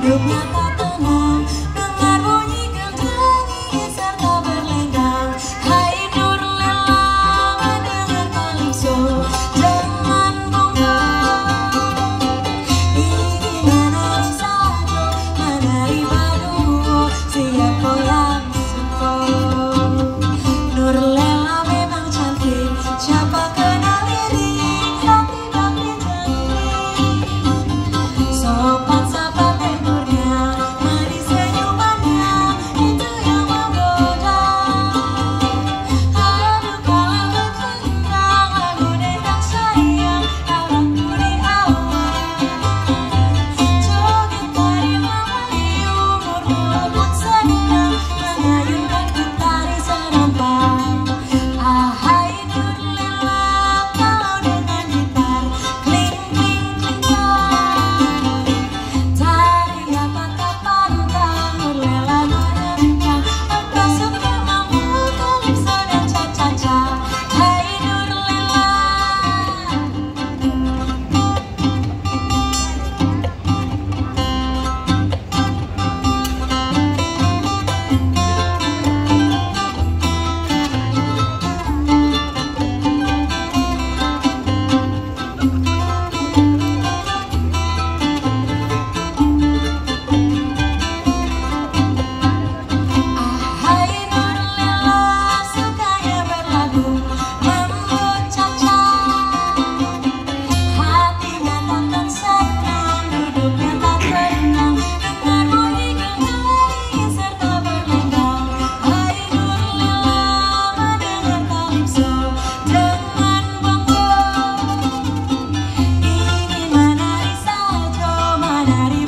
hidupnya tak tenang. Dengar bunyi kentangi serta berlenggang. Hai Nurlela, mendengar kalipso dengan bongo. Ini menari satu, menari baduo, siap goyang suko. Nurlela memang cantik, siapa kenal lirik, hati bakti cantik. Sopan sapa tempurnya, manis senyumannya, itu yang menggoda. Aduh kala bertendang, lagu dendang sayang, arahku di awal. Joget tari melayu, umurmu pun senang, mengayunkan tari serampan. Hai Nurlela, kalau dengan gitar, kling kling klingkang. Tari apakah pantang, Nurlela menerima. Apa suka mampu kalipso dan cha-cha-cha. Hai Nurlela. Hai Nurlela, sukanya berlagu, membuat caca. Hatinya takkan senang, hidupnya tak tenang. Dengar bunyi kentangi serta berlenggang. Hai Nurlela, mendengar kalipso dengan bongo. Ingin menari saja, menari